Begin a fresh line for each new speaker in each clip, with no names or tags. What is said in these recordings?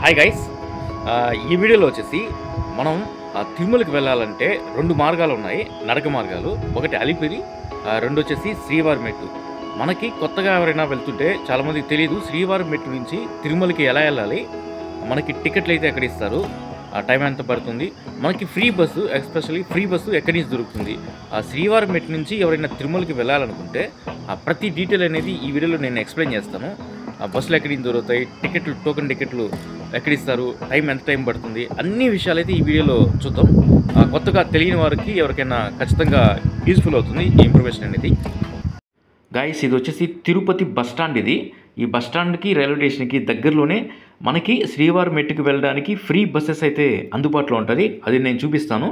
Hi guys, ఈ వీడియోలో వచ్చేసి మనం తిరుమలకి వెళ్ళాలంటే రెండు మార్గాలు ఉన్నాయి, నడక మార్గాలు. ఒకటి అలిపిరి, రెండు వచ్చేసి శ్రీవారి మెట్టు. మనకి కొత్తగా ఎవరైనా వెళ్తుంటే చాలామందికి తెలియదు శ్రీవారి మెట్టు నుంచి తిరుమలకి ఎలా వెళ్ళాలి, మనకి టికెట్లు అయితే ఎక్కడ ఇస్తారు, టైం ఎంత పడుతుంది, మనకి free bus, especially free bus ఎక్కడి నుంచి దొరుకుతుంది. ఆ శ్రీవారి మెట్టు నుంచి ఎవరైనా తిరుమలకి వెళ్ళాలనుకుంటే ప్రతి డీటెయిల్ అనేది ఈ వీడియోలో నేను ఎక్స్ప్లెయిన్ చేస్తాను. బస్సులు ఎక్కడి నుంచి దొరుకుతాయి, టికెట్లు, టోకెన్ టికెట్లు ఎక్కడిస్తారు, ఎంత టైం పడుతుంది, అన్ని విషయాలు అయితే ఈ వీడియోలో చూద్దాం. కొత్తగా తెలియని వారికి ఎవరికైనా ఖచ్చితంగా యూజ్ఫుల్ అవుతుంది ఈ ఇన్ఫర్మేషన్ అనేది. గాయస్, ఇది వచ్చేసి తిరుపతి బస్ స్టాండ్. ఈ బస్ స్టాండ్కి రైల్వే స్టేషన్కి దగ్గరలోనే మనకి శ్రీవారి మెట్టుకు వెళ్ళడానికి ఫ్రీ బస్సెస్ అయితే అందుబాటులో ఉంటుంది. అది నేను చూపిస్తాను.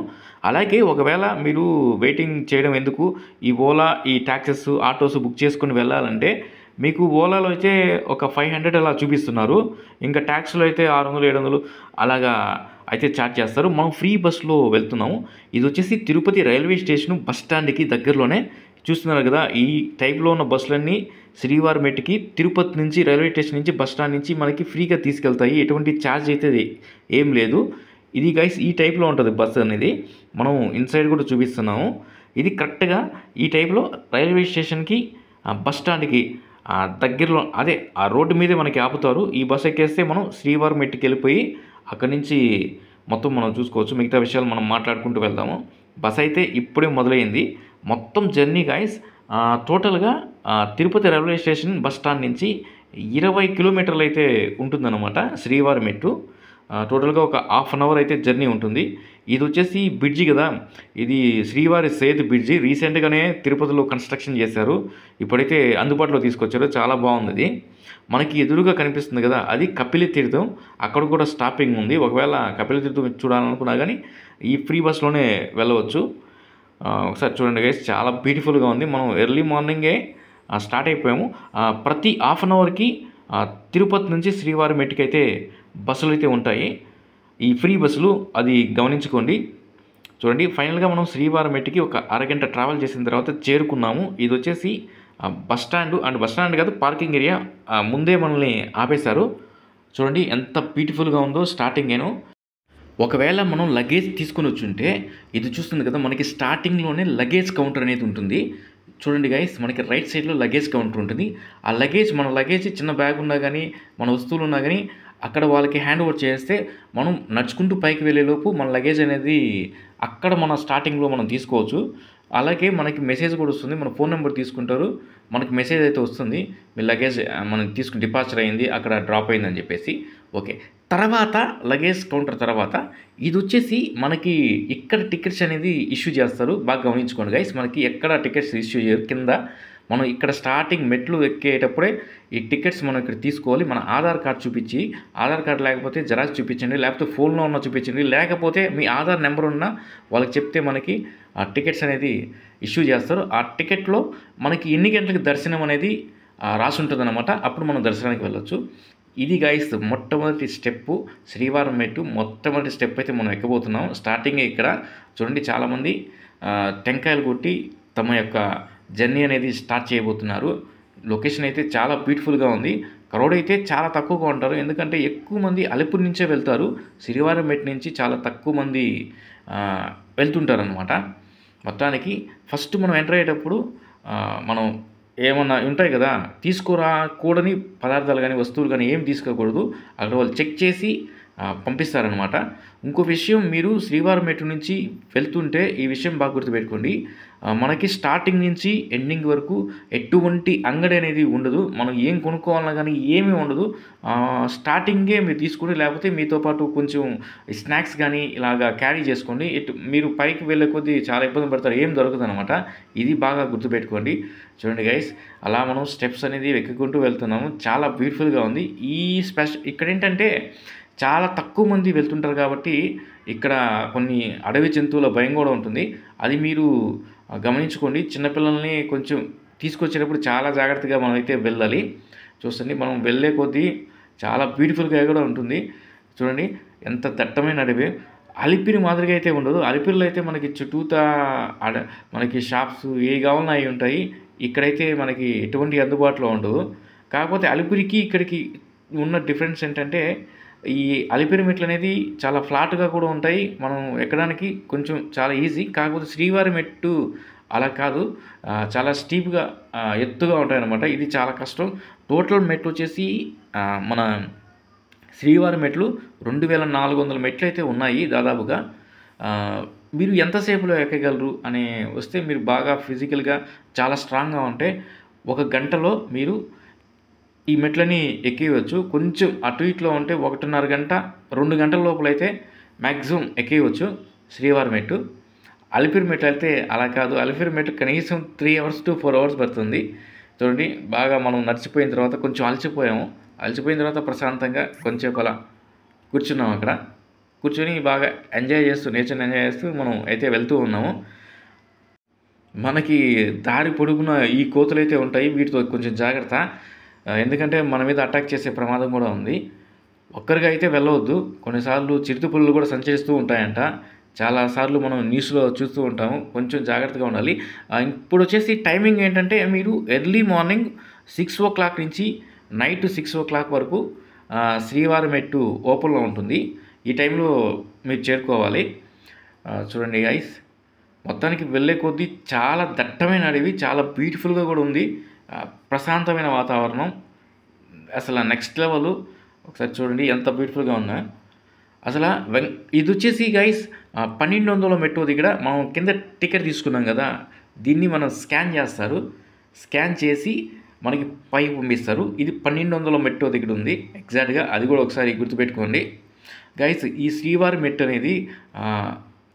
అలాగే ఒకవేళ మీరు వెయిటింగ్ చేయడం ఎందుకు, ఈ ఓలా, ఈ ట్యాక్సెస్, ఆటోస్ బుక్ చేసుకుని వెళ్ళాలంటే మీకు ఓలాలో అయితే ఒక 500 అలా చూపిస్తున్నారు, ఇంకా ట్యాక్సీలో అయితే 600-700 అలాగా అయితే ఛార్జ్ చేస్తారు. మనం ఫ్రీ బస్సులో వెళ్తున్నాము. ఇది వచ్చేసి తిరుపతి రైల్వే స్టేషన్ బస్ స్టాండ్కి దగ్గరలోనే చూస్తున్నారు కదా. ఈ టైప్లో ఉన్న బస్సులన్నీ శ్రీవారి మెట్టుకి తిరుపతి నుంచి రైల్వే స్టేషన్ నుంచి బస్ స్టాండ్ నుంచి మనకి ఫ్రీగా తీసుకెళ్తాయి. ఎటువంటి ఛార్జ్ అయితే ఏం లేదు. ఇది గైస్ ఈ టైప్లో ఉంటుంది బస్సు అనేది. మనం ఇన్సైడ్ కూడా చూపిస్తున్నాము. ఇది కరెక్ట్గా ఈ టైప్లో రైల్వే స్టేషన్కి బస్ స్టాండ్కి దగ్గరలో, అదే ఆ రోడ్డు మీదే మనకి ఆపుతారు. ఈ బస్సు ఎక్కేస్తే మనం శ్రీవారి మెట్టుకి వెళ్ళిపోయి అక్కడి నుంచి మొత్తం మనం చూసుకోవచ్చు. మిగతా విషయాలు మనం మాట్లాడుకుంటూ వెళ్దాము. బస్ అయితే ఇప్పుడే మొదలైంది. మొత్తం జర్నీ గాయస్ టోటల్గా Tirupati railway station bus stand నుంచి 20 కిలోమీటర్లు అయితే ఉంటుందన్నమాట శ్రీవారి మెట్టు. టోటల్గా ఒక హాఫ్ అన్ అవర్ అయితే జర్నీ ఉంటుంది. ఇది వచ్చేసి బ్రిడ్జి కదా, ఇది శ్రీవారి సేతు బ్రిడ్జి. రీసెంట్గానే తిరుపతిలో కన్స్ట్రక్షన్ చేశారు, ఇప్పుడైతే అందుబాటులో తీసుకొచ్చారు. చాలా బాగుంది. మనకి ఎదురుగా కనిపిస్తుంది కదా, అది కపిల తీర్థం. అక్కడ కూడా స్టాపింగ్ ఉంది. ఒకవేళ కపిల తీర్థం చూడాలనుకున్నా కానీ ఈ ఫ్రీ బస్లోనే వెళ్ళవచ్చు. ఒకసారి చూడండి గైస్, చాలా బ్యూటిఫుల్గా ఉంది. మనం ఎర్లీ మార్నింగే స్టార్ట్ అయిపోయాము. ప్రతి హాఫ్ అన్ అవర్కి తిరుపతి నుంచి శ్రీవారి మెట్టుకి అయితే బస్సులు అయితే ఉంటాయి, ఈ ఫ్రీ బస్సులు. అది గమనించుకోండి. చూడండి, ఫైనల్గా మనం శ్రీవారి మెట్టుకి ఒక అరగంట ట్రావెల్ చేసిన తర్వాత చేరుకున్నాము. ఇది వచ్చేసి bus stand, and bus stand కాదు, పార్కింగ్ ఏరియా. ముందే మనల్ని ఆపేశారు. చూడండి ఎంత బ్యూటిఫుల్గా ఉందో స్టార్టింగ్. ఒకవేళ మనం లగేజ్ తీసుకొని వచ్చుంటే, ఇది చూస్తుంది కదా, మనకి స్టార్టింగ్లోనే లగేజ్ కౌంటర్ అనేది ఉంటుంది. చూడండి గైస్, మనకి రైట్ సైడ్లో లగేజ్ కౌంటర్ ఉంటుంది. ఆ లగేజ్, మన లగేజ్ చిన్న బ్యాగ్ ఉన్నా కానీ, మన వస్తువులు ఉన్నా కానీ అక్కడ వాళ్ళకి హ్యాండ్ ఓవర్ చేస్తే మనం నడుచుకుంటూ పైకి వెళ్ళేలోపు మన లగేజ్ అనేది అక్కడ మన స్టార్టింగ్లో మనం తీసుకోవచ్చు. అలాగే మనకి మెసేజ్ కూడా వస్తుంది. మన ఫోన్ నెంబర్ తీసుకుంటారు, మనకి మెసేజ్ అయితే వస్తుంది, మీ లగేజ్ మనం తీసుకుని డిపార్చర్ అయింది, అక్కడ డ్రాప్ అయిందని చెప్పేసి. ఓకే, తర్వాత లగేజ్ కౌంటర్ తర్వాత ఇది వచ్చేసి మనకి ఇక్కడ టికెట్స్ అనేది ఇష్యూ చేస్తారు. బాగా గమనించుకోండి గైస్, మనకి ఎక్కడ టికెట్స్ ఇష్యూ చేయరు. కింద మనం ఇక్కడ స్టార్టింగ్ మెట్లు ఎక్కేటప్పుడే ఈ టికెట్స్ మనం ఇక్కడ తీసుకోవాలి. మన ఆధార్ కార్డ్ చూపించి, ఆధార్ కార్డ్ లేకపోతే జెరాక్స్ చూపించండి, లేకపోతే ఫోన్లో ఉన్న చూపించండి, లేకపోతే మీ ఆధార్ నెంబర్ ఉన్న వాళ్ళకి చెప్తే మనకి ఆ టికెట్స్ అనేది ఇష్యూ చేస్తారు. ఆ టికెట్లో మనకి ఎన్ని గంటలకు దర్శనం అనేది రాసి ఉంటుంది అన్నమాట. అప్పుడు మనం దర్శనానికి వెళ్ళొచ్చు. ఇది గైస్ మొట్టమొదటి స్టెప్పు, శ్రీవారి మెట్టు మొట్టమొదటి స్టెప్ అయితే మనం ఎక్కబోతున్నాం. స్టార్టింగ్ ఇక్కడ చూడండి, చాలామంది టెంకాయలు కొట్టి తమ యొక్క జర్నీ అనేది స్టార్ట్ చేయబోతున్నారు. లొకేషన్ అయితే చాలా బ్యూటిఫుల్గా ఉంది. క్రౌడ్ అయితే చాలా తక్కువగా ఉంటారు, ఎందుకంటే ఎక్కువ మంది అలిపిరి నుంచే వెళ్తారు. శ్రీవారి మెట్టు నుంచి చాలా తక్కువ మంది వెళ్తుంటారు అనమాట. మొత్తానికి ఫస్ట్ మనం ఎంటర్ అయ్యేటప్పుడు మనం ఏమన్నా ఉంటాయి కదా, తీసుకోరాకూడని పదార్థాలు కానీ వస్తువులు కానీ ఏం తీసుకోకూడదు. అక్కడ వాళ్ళు చెక్ చేసి పంపిస్తారనమాట. ఇంకో విషయం, మీరు శ్రీవారి మెట్టు నుంచి వెళ్తుంటే ఈ విషయం బాగా గుర్తుపెట్టుకోండి, మనకి స్టార్టింగ్ నుంచి ఎండింగ్ వరకు ఎటువంటి అంగడి అనేది ఉండదు. మనం ఏం కొనుక్కోవాలన్నా కానీ ఏమీ ఉండదు. స్టార్టింగే మీరు తీసుకుని, లేకపోతే మీతో పాటు కొంచెం స్నాక్స్ కానీ ఇలాగా క్యారీ చేసుకోండి. మీరు పైకి వెళ్ళే కొద్దీ చాలా ఇబ్బంది పడతారు, ఏం దొరకదు అనమాట. ఇది బాగా గుర్తుపెట్టుకోండి. చూడండి గైస్, అలా మనం స్టెప్స్ అనేది ఎక్కుకుంటూ వెళ్తున్నాము. చాలా బ్యూటిఫుల్గా ఉంది. ఈ ఇక్కడ ఏంటంటే చాలా తక్కువ మంది వెళ్తుంటారు కాబట్టి ఇక్కడ కొన్ని అడవి జంతువుల భయం కూడా ఉంటుంది. అది మీరు గమనించుకోండి. చిన్నపిల్లల్ని కొంచెం తీసుకొచ్చేటప్పుడు చాలా జాగ్రత్తగా మనం అయితే వెళ్ళాలి. చూస్తుంది, మనం వెళ్ళే కొద్దీ చాలా బ్యూటిఫుల్గా కూడా ఉంటుంది. చూడండి ఎంత దట్టమైన అడవి. అలిపిరి మాదిరిగా అయితే ఉండదు. అలిపిరిలో అయితే మనకి చుట్టూతా మనకి షాప్స్ ఏ కావాలన్నా అవి ఉంటాయి. ఇక్కడైతే మనకి ఎటువంటి అందుబాటులో ఉండదు. కాకపోతే అలిపిరికి ఇక్కడికి ఉన్న డిఫరెన్స్ ఏంటంటే ఈ అలిపిరి మెట్లు అనేది చాలా ఫ్లాట్‌గా కూడా ఉంటాయి. మనం ఎక్కడానికి కొంచెం చాలా ఈజీ. కాకపోతే శ్రీవారి మెట్టు అలా కాదు. చాలా స్టీప్‌గా ఎత్తుగా ఉంటాయన్నమాట. ఇది చాలా కష్టం. టోటల్ మెట్లొచ్చేసి మన శ్రీవారి మెట్లు 2400 మెట్లయితే ఉన్నాయి దాదాపుగా. మీరు ఎంతసేపులో ఎక్కగలరు అని వస్తే మీరు బాగా ఫిజికల్‌గా చాలా స్ట్రాంగ్‌గా ఉంటే 1 గంటలో మీరు ఈ మెట్లని ఎక్కేయవచ్చు. కొంచెం అటు ఇటులో ఉంటే 1:30 గంట, 2 గంటల లోపలైతే మ్యాక్సిమం ఎక్కేయవచ్చు శ్రీవారి మెట్టు. అలిపిరి మెట్టు అయితే అలా కాదు. అలిపిరి మెట్టు కనీసం 3 అవర్స్ టు 4 అవర్స్ పడుతుంది. చూడండి బాగా మనం నడిచిపోయిన తర్వాత కొంచెం అలసిపోయాము. అలసిపోయిన తర్వాత ప్రశాంతంగా కొంచెంసేపు అలా కూర్చున్నాం అక్కడ. కూర్చొని బాగా ఎంజాయ్ చేస్తూ నేచర్‌ని ఎంజాయ్ చేస్తూ మనం అయితే వెళ్తూ ఉన్నాము. మనకి దారి పొడుగునా ఈ కోతులైతే ఉంటాయి. వీటితో కొంచెం జాగ్రత్త. ఎందుకంటే మన మీద అటాక్ చేసే ప్రమాదం కూడా ఉంది. ఒక్కరిగా అయితే వెళ్ళవద్దు. కొన్నిసార్లు చిరుతపులులు కూడా సంచరిస్తూ ఉంటాయంట. చాలా సార్లు మనం న్యూస్‌లో చూస్తూ ఉంటాము. కొంచెం జాగ్రత్తగా ఉండాలి. ఇప్పుడొచ్చేసి టైమింగ్ ఏంటంటే మీరు ఎర్లీ మార్నింగ్ 6:00 నుంచి నైట్ 6:00 వరకు శ్రీవారి మెట్టు ఓపెన్‌లో ఉంటుంది. ఈ టైంలో మీరు చేరుకోవాలి. చూడండి గైస్, మొత్తానికి వెళ్ళే కొద్దీ చాలా దట్టమైన అడవి, చాలా బ్యూటిఫుల్‌గా కూడా ఉంది. ప్రశాంతమైన వాతావరణం, అసలు నెక్స్ట్ లెవెల్. ఒకసారి చూడండి ఎంత బ్యూటిఫుల్‌గా ఉందో. అసలు ఇదొచ్చేసి గైస్ 1200 మెట్టు దగ్గర మనం కింద టికెట్ తీసుకున్నాం కదా, దీన్ని మనం స్కాన్ చేస్తారు. స్కాన్ చేసి మనకి పైకి పంపిస్తారు. ఇది 1200 మెట్టు దగ్గర ఉంది ఎగ్జాక్ట్‌గా. అది కూడా ఒకసారి గుర్తుపెట్టుకోండి గైస్. ఈ శ్రీవారి మెట్టు అనేది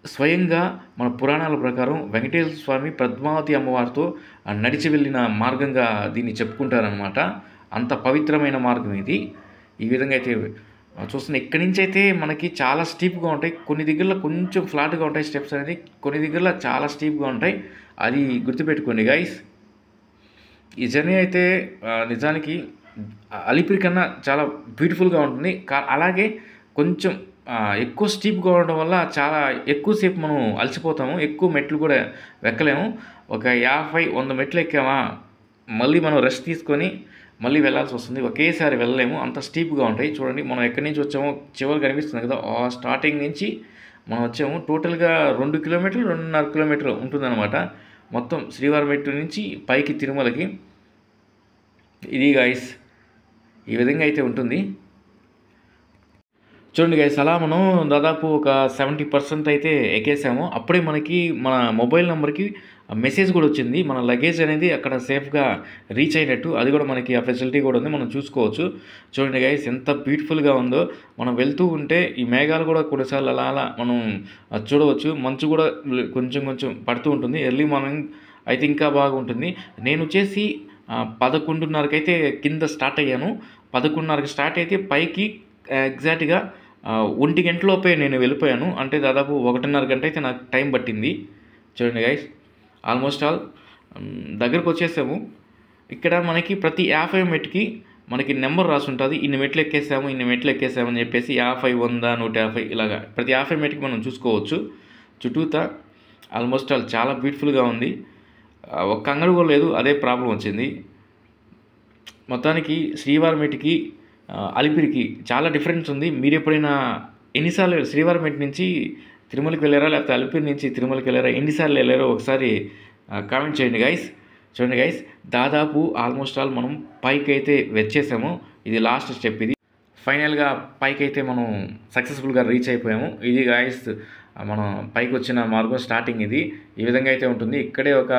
స్వయంగా మన పురాణాల ప్రకారం వెంకటేశ్వర స్వామి పద్మావతి అమ్మవారితో నడిచి వెళ్ళిన మార్గంగా దీన్ని చెప్పుకుంటారనమాట. అంత పవిత్రమైన మార్గం ఇది. ఈ విధంగా అయితే చూస్తున్న ఇక్కడి నుంచి అయితే మనకి చాలా స్టీప్‌గా ఉంటాయి. కొన్ని దగ్గరలో కొంచెం ఫ్లాట్‌గా ఉంటాయి స్టెప్స్ అనేది. కొన్ని దగ్గరలో చాలా స్టీప్‌గా ఉంటాయి. అది గుర్తుపెట్టుకోండి గైస్. ఈ జర్నీ అయితే నిజానికి అలిపిరి కన్నా చాలా బ్యూటిఫుల్‌గా ఉంటుంది. అలాగే కొంచెం ఎక్కువ స్టీప్‌గా ఉండడం వల్ల చాలా ఎక్కువసేపు మనం అలసిపోతాము. ఎక్కువ మెట్లు కూడా ఎక్కలేము. ఒక 50, 100 మెట్లు ఎక్కామా మళ్ళీ మనం రెస్ట్ తీసుకొని మళ్ళీ వెళ్ళాల్సి వస్తుంది. ఒకేసారి వెళ్ళలేము, అంత స్టీప్‌గా ఉంటాయి. చూడండి మనం ఎక్కడి నుంచి వచ్చామో చివరి కనిపిస్తుంది కదా, స్టార్టింగ్ నుంచి మనం వచ్చాము. టోటల్‌గా 2 కిలోమీటర్లు, 2.5 కిలోమీటర్లు ఉంటుందన్నమాట మొత్తం శ్రీవారి మెట్టు నుంచి పైకి తిరుమలకి. ఇది గైస్, ఈ విధంగా అయితే ఉంటుంది. చూడండి గైస్, అలా మనం దాదాపు ఒక 70% అయితే ఎక్కేసాము. అప్పుడే మనకి మన మొబైల్ నెంబర్‌కి మెసేజ్ కూడా వచ్చింది. మన లగేజ్ అనేది అక్కడ సేఫ్‌గా రీచ్ అయినట్టు. అది కూడా మనకి ఆ ఫెసిలిటీ కూడా ఉంది, మనం చూసుకోవచ్చు. చూడండి గైస్ ఎంత బ్యూటిఫుల్‌గా ఉందో. మనం వెళ్తూ ఉంటే ఈ మేఘాలు కూడా కొన్నిసార్లు అలా అలా మనం చూడవచ్చు. మంచు కూడా కొంచెం కొంచెం పడుతూ ఉంటుంది. ఎర్లీ మార్నింగ్ అయితే ఇంకా బాగుంటుంది. నేను వచ్చేసి 11:30కి అయితే కింద స్టార్ట్ అయ్యాను. 11:30కి స్టార్ట్ అయితే పైకి ఎగ్జాక్ట్‌గా 1 గంటలోపే నేను వెళ్ళిపోయాను. అంటే దాదాపు 1:30 గంట అయితే నాకు టైం పట్టింది. చూడండి గైస్, ఆల్మోస్ట్ ఆల్ దగ్గరకు వచ్చేసాము. ఇక్కడ మనకి ప్రతి 50 మెట్టుకి మనకి నెంబర్ రాసి ఉంటుంది. ఇన్ని మెట్లు ఎక్కేసాము, ఇన్ని మెట్లు ఎక్కేసాము అని చెప్పేసి 50, 100, 150 ఇలాగా ప్రతి 50 మెట్టుకి మనం చూసుకోవచ్చు. చుట్టూతా ఆల్మోస్ట్ ఆల్ చాలా బ్యూటిఫుల్‌గా ఉంది. ఒక్క అంగడి కూడా లేదు, అదే ప్రాబ్లం వచ్చింది. మొత్తానికి శ్రీవారి మెట్టుకి అలిపిరికి చాలా డిఫరెన్స్ ఉంది. మీరు ఎప్పుడైనా ఎన్నిసార్లు శ్రీవారి మెట్టు నుంచి తిరుమలకి వెళ్ళారా, లేకపోతే అలిపిరి నుంచి తిరుమలకి వెళ్ళారా, ఎన్నిసార్లు వెళ్ళారో ఒకసారి కామెంట్ చేయండి గైస్. చూడండి గైస్, దాదాపు ఆల్మోస్ట్ ఆల్ మనం పైకి అయితే వచ్చేసాము. ఇది లాస్ట్ స్టెప్. ఇది ఫైనల్గా పైకి అయితే మనం సక్సెస్ఫుల్గా రీచ్ అయిపోయాము. ఇది గైస్ మనం పైకి వచ్చిన మార్గం స్టార్టింగ్. ఇది ఈ విధంగా అయితే ఉంటుంది. ఇక్కడే ఒక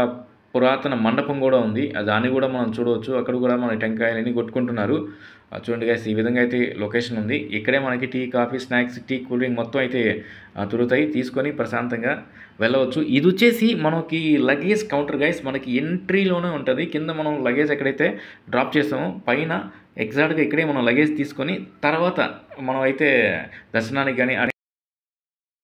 పురాతన మండపం కూడా ఉంది, దాన్ని కూడా మనం చూడవచ్చు. అక్కడ కూడా మన టెంకాయలన్నీ కొట్టుకుంటున్నారు. చూడండి గైస్, ఈ విధంగా అయితే లొకేషన్ ఉంది. ఇక్కడే మనకి tea, coffee, snacks, tea, cool drink మొత్తం అయితే దొరుకుతాయి. తీసుకొని ప్రశాంతంగా వెళ్ళవచ్చు. ఇది వచ్చేసి మనకి లగేజ్ కౌంటర్ గైస్. మనకి ఎంట్రీలోనే ఉంటుంది. కింద మనం లగేజ్ ఎక్కడైతే డ్రాప్ చేస్తామో పైన ఎగ్జాక్ట్గా ఇక్కడే మనం లగేజ్ తీసుకొని తర్వాత మనం అయితే దర్శనానికి కానీ